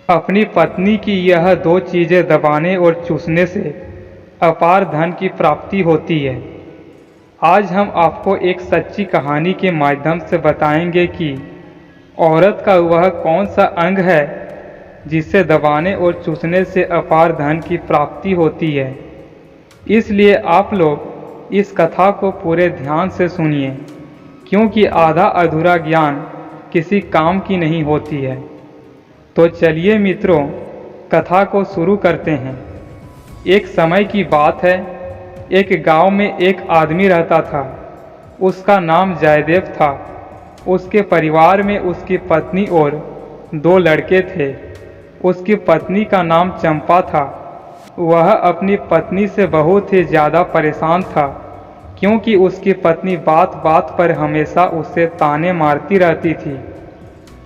अपनी पत्नी की यह दो चीज़ें दबाने और चूसने से अपार धन की प्राप्ति होती है। आज हम आपको एक सच्ची कहानी के माध्यम से बताएंगे कि औरत का वह कौन सा अंग है जिसे दबाने और चूसने से अपार धन की प्राप्ति होती है। इसलिए आप लोग इस कथा को पूरे ध्यान से सुनिए, क्योंकि आधा अधूरा ज्ञान किसी काम की नहीं होती है। तो चलिए मित्रों, कथा को शुरू करते हैं। एक समय की बात है, एक गांव में एक आदमी रहता था। उसका नाम जयदेव था। उसके परिवार में उसकी पत्नी और दो लड़के थे। उसकी पत्नी का नाम चंपा था। वह अपनी पत्नी से बहुत ही ज़्यादा परेशान था, क्योंकि उसकी पत्नी बात बात पर हमेशा उससे ताने मारती रहती थी।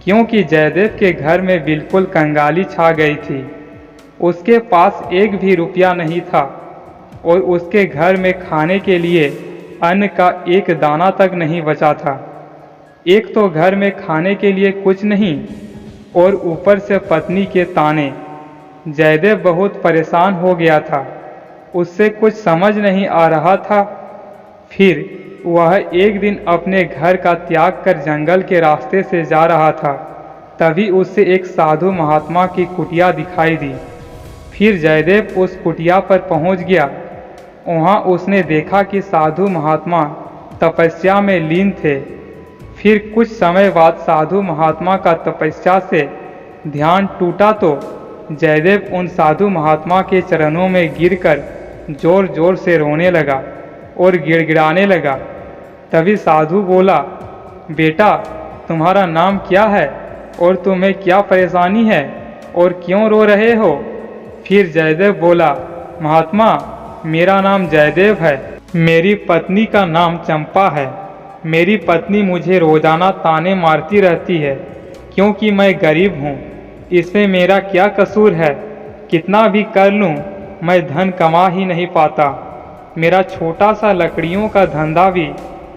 क्योंकि जयदेव के घर में बिल्कुल कंगाली छा गई थी। उसके पास एक भी रुपया नहीं था और उसके घर में खाने के लिए अन्न का एक दाना तक नहीं बचा था। एक तो घर में खाने के लिए कुछ नहीं और ऊपर से पत्नी के ताने। जयदेव बहुत परेशान हो गया था। उससे कुछ समझ नहीं आ रहा था। फिर वह एक दिन अपने घर का त्याग कर जंगल के रास्ते से जा रहा था। तभी उससे एक साधु महात्मा की कुटिया दिखाई दी। फिर जयदेव उस कुटिया पर पहुंच गया। वहां उसने देखा कि साधु महात्मा तपस्या में लीन थे। फिर कुछ समय बाद साधु महात्मा का तपस्या से ध्यान टूटा तो जयदेव उन साधु महात्मा के चरणों में गिरकर जोर जोर से रोने लगा और गिड़गिड़ाने लगा। तभी साधु बोला, बेटा, तुम्हारा नाम क्या है और तुम्हें क्या परेशानी है और क्यों रो रहे हो? फिर जयदेव बोला, महात्मा, मेरा नाम जयदेव है। मेरी पत्नी का नाम चंपा है। मेरी पत्नी मुझे रोजाना ताने मारती रहती है, क्योंकि मैं गरीब हूँ। इसमें मेरा क्या कसूर है? कितना भी कर लूँ, मैं धन कमा ही नहीं पाता। मेरा छोटा सा लकड़ियों का धंधा भी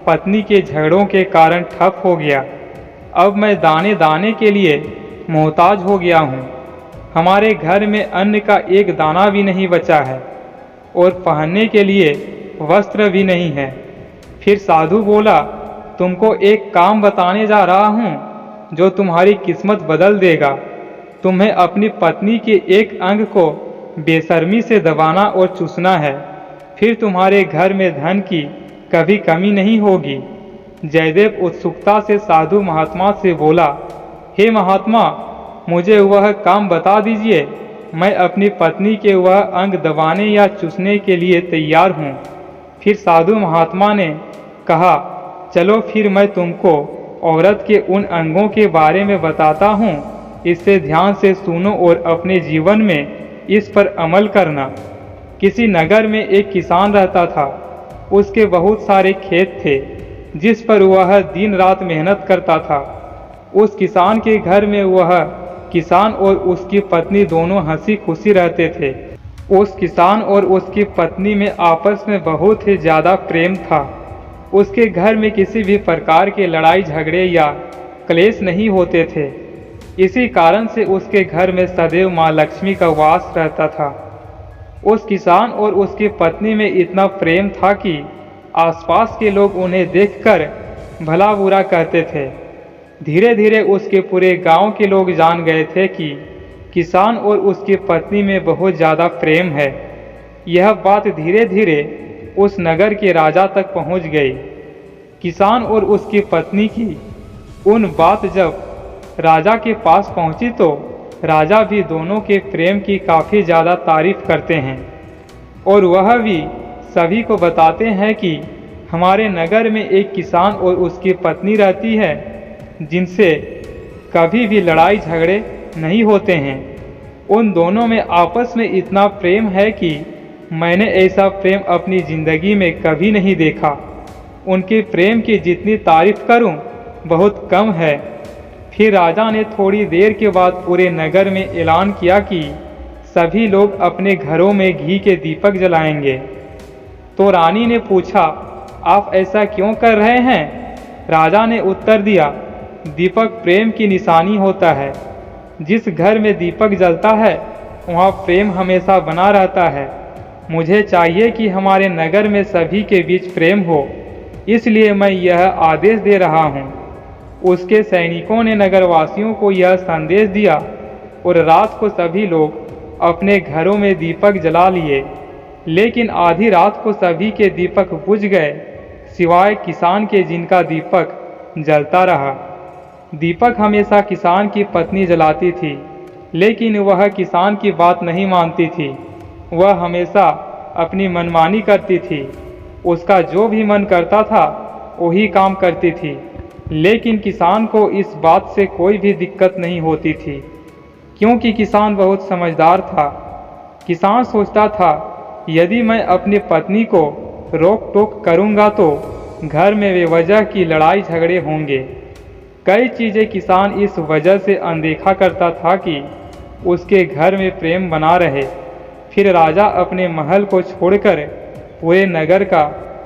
पत्नी के झगड़ों के कारण ठप हो गया। अब मैं दाने दाने के लिए मोहताज हो गया हूँ। हमारे घर में अन्न का एक दाना भी नहीं बचा है और पहनने के लिए वस्त्र भी नहीं है। फिर साधु बोला, तुमको एक काम बताने जा रहा हूँ जो तुम्हारी किस्मत बदल देगा। तुम्हें अपनी पत्नी के एक अंग को बेशर्मी से दबाना और चूसना है। फिर तुम्हारे घर में धन की कभी कमी नहीं होगी। जयदेव उत्सुकता से साधु महात्मा से बोला, हे महात्मा, मुझे वह काम बता दीजिए। मैं अपनी पत्नी के वह अंग दबाने या चूसने के लिए तैयार हूँ। फिर साधु महात्मा ने कहा, चलो फिर मैं तुमको औरत के उन अंगों के बारे में बताता हूँ। इससे ध्यान से सुनो और अपने जीवन में इस पर अमल करना। किसी नगर में एक किसान रहता था। उसके बहुत सारे खेत थे, जिस पर वह दिन रात मेहनत करता था। उस किसान के घर में वह किसान और उसकी पत्नी दोनों हंसी खुशी रहते थे। उस किसान और उसकी पत्नी में आपस में बहुत ही ज़्यादा प्रेम था। उसके घर में किसी भी प्रकार के लड़ाई झगड़े या क्लेश नहीं होते थे। इसी कारण से उसके घर में सदैव माँ लक्ष्मी का वास रहता था। उस किसान और उसकी पत्नी में इतना प्रेम था कि आसपास के लोग उन्हें देखकर भला बुरा कहते थे। धीरे धीरे उसके पूरे गांव के लोग जान गए थे कि किसान और उसकी पत्नी में बहुत ज़्यादा प्रेम है। यह बात धीरे धीरे उस नगर के राजा तक पहुंच गई। किसान और उसकी पत्नी की उन बात जब राजा के पास पहुंची तो राजा भी दोनों के प्रेम की काफ़ी ज़्यादा तारीफ करते हैं और वह भी सभी को बताते हैं कि हमारे नगर में एक किसान और उसकी पत्नी रहती है, जिनसे कभी भी लड़ाई झगड़े नहीं होते हैं। उन दोनों में आपस में इतना प्रेम है कि मैंने ऐसा प्रेम अपनी ज़िंदगी में कभी नहीं देखा। उनके प्रेम की जितनी तारीफ करूं, बहुत कम है। फिर राजा ने थोड़ी देर के बाद पूरे नगर में ऐलान किया कि सभी लोग अपने घरों में घी के दीपक जलाएंगे। तो रानी ने पूछा, आप ऐसा क्यों कर रहे हैं? राजा ने उत्तर दिया, दीपक प्रेम की निशानी होता है। जिस घर में दीपक जलता है वहाँ प्रेम हमेशा बना रहता है। मुझे चाहिए कि हमारे नगर में सभी के बीच प्रेम हो, इसलिए मैं यह आदेश दे रहा हूँ। उसके सैनिकों ने नगरवासियों को यह संदेश दिया और रात को सभी लोग अपने घरों में दीपक जला लिए। लेकिन आधी रात को सभी के दीपक बुझ गए, सिवाय किसान के जिनका दीपक जलता रहा। दीपक हमेशा किसान की पत्नी जलाती थी, लेकिन वह किसान की बात नहीं मानती थी। वह हमेशा अपनी मनमानी करती थी। उसका जो भी मन करता था वही काम करती थी। लेकिन किसान को इस बात से कोई भी दिक्कत नहीं होती थी, क्योंकि किसान बहुत समझदार था। किसान सोचता था, यदि मैं अपनी पत्नी को रोक टोक करूँगा तो घर में बेवजह की लड़ाई झगड़े होंगे। कई चीज़ें किसान इस वजह से अनदेखा करता था कि उसके घर में प्रेम बना रहे। फिर राजा अपने महल को छोड़कर पूरे नगर का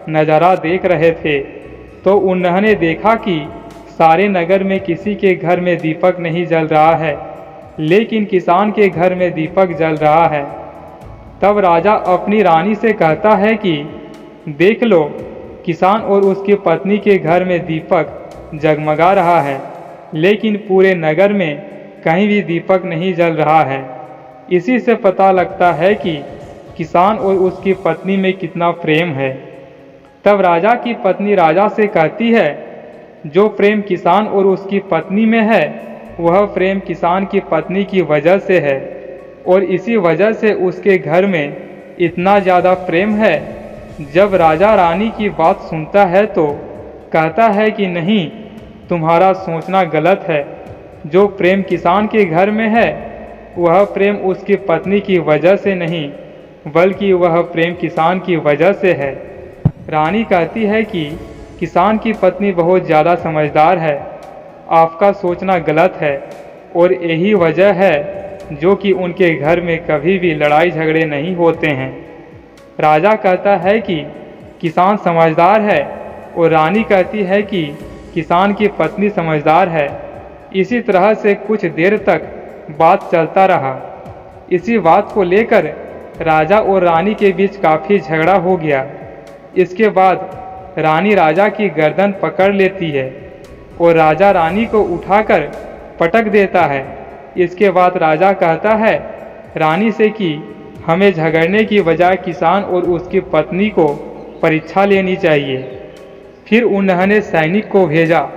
नज़ारा देख रहे थे, तो उन्होंने देखा कि सारे नगर में किसी के घर में दीपक नहीं जल रहा है, लेकिन किसान के घर में दीपक जल रहा है। तब राजा अपनी रानी से कहता है कि देख लो, किसान और उसकी पत्नी के घर में दीपक जगमगा रहा है, लेकिन पूरे नगर में कहीं भी दीपक नहीं जल रहा है। इसी से पता लगता है कि किसान और उसकी पत्नी में कितना प्रेम है। तब राजा की पत्नी राजा से कहती है, जो प्रेम किसान और उसकी पत्नी में है वह प्रेम किसान की पत्नी की वजह से है, और इसी वजह से उसके घर में इतना ज़्यादा प्रेम है। जब राजा रानी की बात सुनता है तो कहता है कि नहीं, तुम्हारा सोचना गलत है। जो प्रेम किसान के घर में है वह प्रेम उसकी पत्नी की वजह से नहीं, बल्कि वह प्रेम किसान की वजह से है। रानी कहती है कि किसान की पत्नी बहुत ज़्यादा समझदार है, आपका सोचना गलत है, और यही वजह है जो कि उनके घर में कभी भी लड़ाई झगड़े नहीं होते हैं। राजा कहता है कि किसान समझदार है, और रानी कहती है कि किसान की पत्नी समझदार है। इसी तरह से कुछ देर तक बात चलता रहा। इसी बात को लेकर राजा और रानी के बीच काफ़ी झगड़ा हो गया। इसके बाद रानी राजा की गर्दन पकड़ लेती है और राजा रानी को उठाकर पटक देता है। इसके बाद राजा कहता है रानी से कि हमें झगड़ने की बजाय किसान और उसकी पत्नी को परीक्षा लेनी चाहिए। फिर उन्होंने सैनिक को भेजा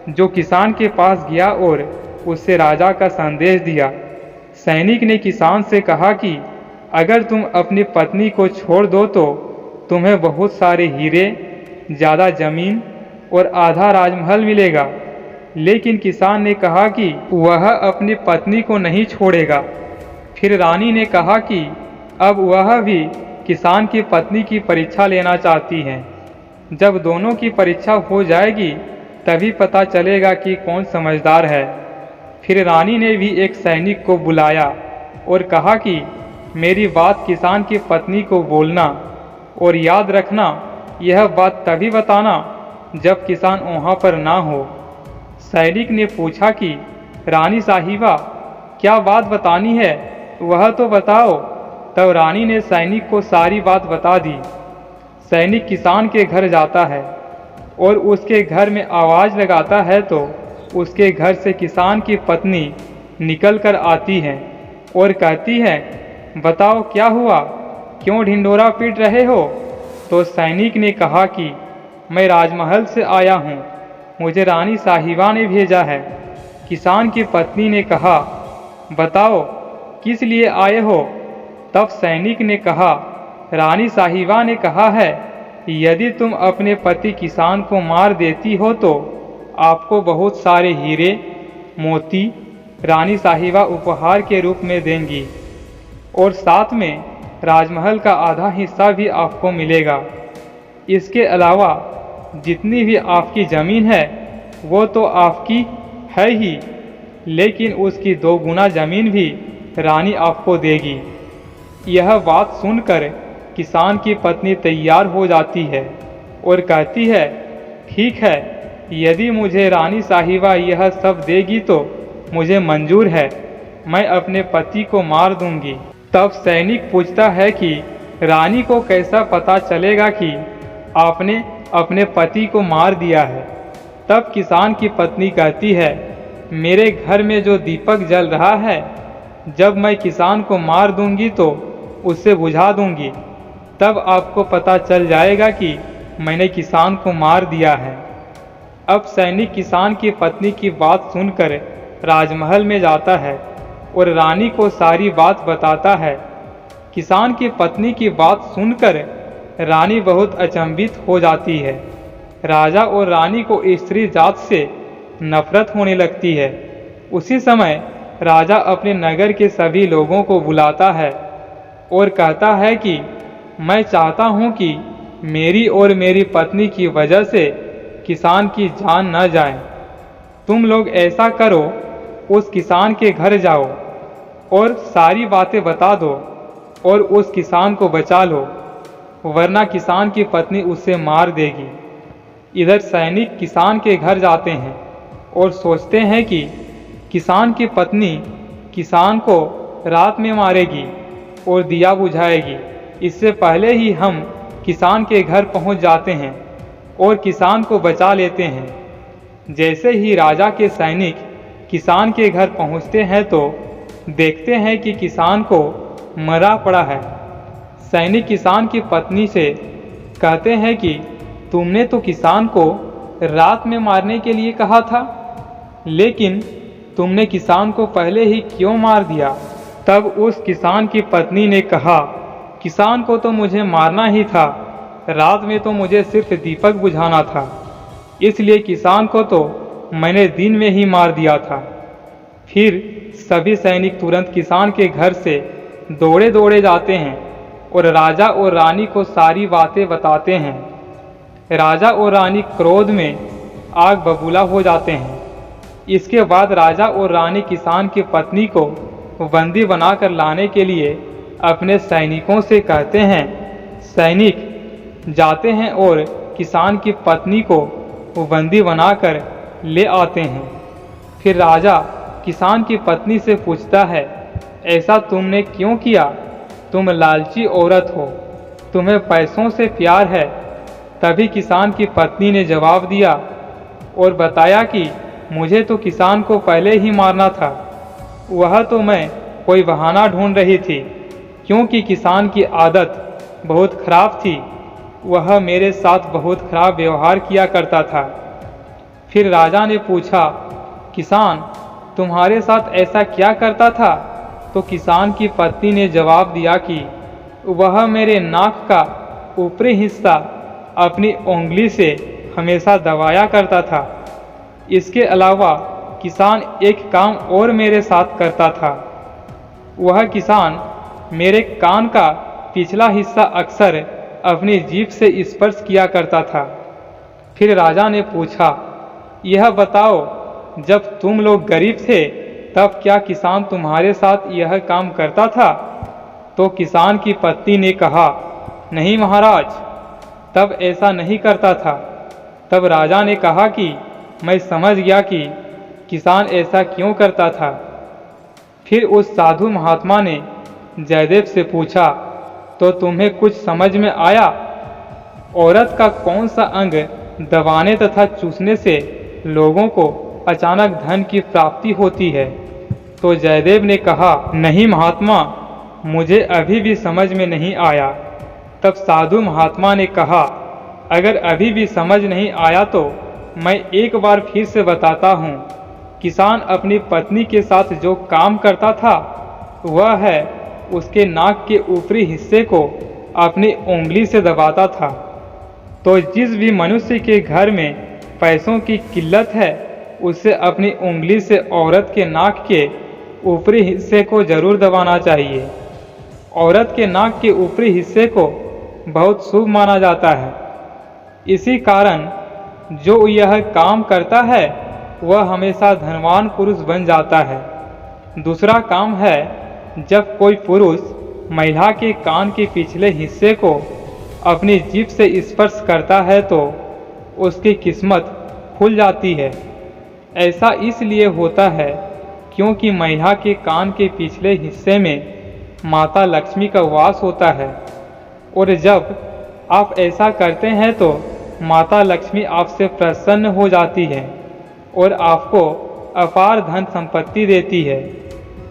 जो किसान के पास गया और उससे राजा का संदेश दिया। सैनिक ने किसान से कहा कि अगर तुम अपनी पत्नी को छोड़ दो तो तुम्हें बहुत सारे हीरे, ज़्यादा ज़मीन और आधा राजमहल मिलेगा। लेकिन किसान ने कहा कि वह अपनी पत्नी को नहीं छोड़ेगा। फिर रानी ने कहा कि अब वह भी किसान की पत्नी की परीक्षा लेना चाहती हैं। जब दोनों की परीक्षा हो जाएगी तभी पता चलेगा कि कौन समझदार है। फिर रानी ने भी एक सैनिक को बुलाया और कहा कि मेरी बात किसान की पत्नी को बोलना, और याद रखना यह बात तभी बताना जब किसान वहाँ पर ना हो। सैनिक ने पूछा कि रानी साहिबा क्या बात बतानी है, वह तो बताओ। तब रानी ने सैनिक को सारी बात बता दी। सैनिक किसान के घर जाता है और उसके घर में आवाज़ लगाता है तो उसके घर से किसान की पत्नी निकल कर आती है और कहती है, बताओ क्या हुआ, क्यों ढिंढोरा पीट रहे हो। तो सैनिक ने कहा कि मैं राजमहल से आया हूँ, मुझे रानी साहिबा ने भेजा है। किसान की पत्नी ने कहा, बताओ किस लिए आए हो। तब सैनिक ने कहा, रानी साहिबा ने कहा है यदि तुम अपने पति किसान को मार देती हो तो आपको बहुत सारे हीरे, मोती रानी साहिबा उपहार के रूप में देंगी, और साथ में राजमहल का आधा हिस्सा भी आपको मिलेगा। इसके अलावा जितनी भी आपकी ज़मीन है वो तो आपकी है ही, लेकिन उसकी 2 गुना ज़मीन भी रानी आपको देगी। यह बात सुनकर किसान की पत्नी तैयार हो जाती है और कहती है, ठीक है, यदि मुझे रानी साहिबा यह सब देगी तो मुझे मंजूर है। मैं अपने पति को मार दूंगी। तब सैनिक पूछता है कि रानी को कैसा पता चलेगा कि आपने अपने पति को मार दिया है। तब किसान की पत्नी कहती है, मेरे घर में जो दीपक जल रहा है, जब मैं किसान को मार दूंगी तो उससे बुझा दूंगी, तब आपको पता चल जाएगा कि मैंने किसान को मार दिया है। अब सैनिक किसान की पत्नी की बात सुनकर राजमहल में जाता है और रानी को सारी बात बताता है। किसान की पत्नी की बात सुनकर रानी बहुत अचंभित हो जाती है। राजा और रानी को स्त्री जात से नफरत होने लगती है। उसी समय राजा अपने नगर के सभी लोगों को बुलाता है और कहता है कि मैं चाहता हूँ कि मेरी और मेरी पत्नी की वजह से किसान की जान न जाए। तुम लोग ऐसा करो, उस किसान के घर जाओ और सारी बातें बता दो और उस किसान को बचा लो, वरना किसान की पत्नी उसे मार देगी। इधर सैनिक किसान के घर जाते हैं और सोचते हैं कि किसान की पत्नी किसान को रात में मारेगी और दिया बुझाएगी। इससे पहले ही हम किसान के घर पहुंच जाते हैं और किसान को बचा लेते हैं। जैसे ही राजा के सैनिक किसान के घर पहुंचते हैं तो देखते हैं कि किसान को मरा पड़ा है। सैनिक किसान की पत्नी से कहते हैं कि तुमने तो किसान को रात में मारने के लिए कहा था, लेकिन तुमने किसान को पहले ही क्यों मार दिया? तब उस किसान की पत्नी ने कहा, किसान को तो मुझे मारना ही था, रात में तो मुझे सिर्फ दीपक बुझाना था, इसलिए किसान को तो मैंने दिन में ही मार दिया था। फिर सभी सैनिक तुरंत किसान के घर से दौड़े दौड़े जाते हैं और राजा और रानी को सारी बातें बताते हैं। राजा और रानी क्रोध में आग बबूला हो जाते हैं। इसके बाद राजा और रानी किसान की पत्नी को बंदी बनाकर लाने के लिए अपने सैनिकों से कहते हैं। सैनिक जाते हैं और किसान की पत्नी को बंदी बनाकर ले आते हैं। फिर राजा किसान की पत्नी से पूछता है, ऐसा तुमने क्यों किया? तुम लालची औरत हो, तुम्हें पैसों से प्यार है। तभी किसान की पत्नी ने जवाब दिया और बताया कि मुझे तो किसान को पहले ही मारना था, वह तो मैं कोई बहाना ढूंढ रही थी, क्योंकि किसान की आदत बहुत खराब थी, वह मेरे साथ बहुत खराब व्यवहार किया करता था। फिर राजा ने पूछा, किसान तुम्हारे साथ ऐसा क्या करता था? तो किसान की पत्नी ने जवाब दिया कि वह मेरे नाक का ऊपरी हिस्सा अपनी उंगली से हमेशा दबाया करता था। इसके अलावा किसान एक काम और मेरे साथ करता था। वह किसान मेरे कान का पिछला हिस्सा अक्सर अपनी जीभ से स्पर्श किया करता था। फिर राजा ने पूछा, यह बताओ, जब तुम लोग गरीब थे तब क्या किसान तुम्हारे साथ यह काम करता था? तो किसान की पत्नी ने कहा, नहीं महाराज, तब ऐसा नहीं करता था। तब राजा ने कहा कि मैं समझ गया कि किसान ऐसा क्यों करता था। फिर उस साधु महात्मा ने जयदेव से पूछा, तो तुम्हें कुछ समझ में आया? औरत का कौन सा अंग दबाने तथा चूसने से लोगों को अचानक धन की प्राप्ति होती है? तो जयदेव ने कहा, नहीं महात्मा, मुझे अभी भी समझ में नहीं आया। तब साधु महात्मा ने कहा, अगर अभी भी समझ नहीं आया तो मैं एक बार फिर से बताता हूँ। किसान अपनी पत्नी के साथ जो काम करता था वह है उसके नाक के ऊपरी हिस्से को अपनी उंगली से दबाता था। तो जिस भी मनुष्य के घर में पैसों की किल्लत है उसे अपनी उंगली से औरत के नाक के ऊपरी हिस्से को जरूर दबाना चाहिए। औरत के नाक के ऊपरी हिस्से को बहुत शुभ माना जाता है। इसी कारण जो यह काम करता है वह हमेशा धनवान पुरुष बन जाता है। दूसरा काम है, जब कोई पुरुष महिला के कान के पिछले हिस्से को अपनी जीभ से स्पर्श करता है तो उसकी किस्मत खुल जाती है। ऐसा इसलिए होता है क्योंकि महिला के कान के पिछले हिस्से में माता लक्ष्मी का वास होता है और जब आप ऐसा करते हैं तो माता लक्ष्मी आपसे प्रसन्न हो जाती है और आपको अपार धन संपत्ति देती है।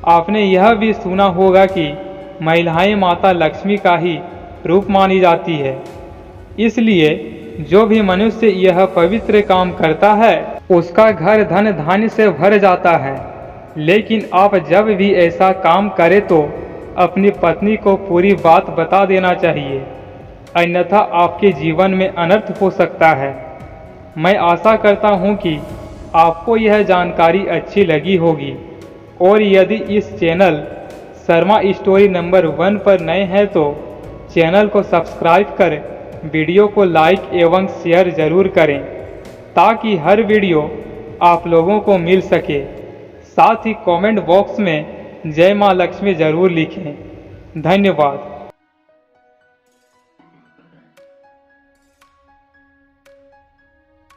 आपने यह भी सुना होगा कि महिलाएं माता लक्ष्मी का ही रूप मानी जाती है, इसलिए जो भी मनुष्य यह पवित्र काम करता है उसका घर धन धान्य से भर जाता है। लेकिन आप जब भी ऐसा काम करें तो अपनी पत्नी को पूरी बात बता देना चाहिए, अन्यथा आपके जीवन में अनर्थ हो सकता है। मैं आशा करता हूं कि आपको यह जानकारी अच्छी लगी होगी और यदि इस चैनल शर्मा स्टोरी नंबर 1 पर नए हैं तो चैनल को सब्सक्राइब कर वीडियो को लाइक एवं शेयर जरूर करें ताकि हर वीडियो आप लोगों को मिल सके। साथ ही कमेंट बॉक्स में जय मां लक्ष्मी जरूर लिखें। धन्यवाद।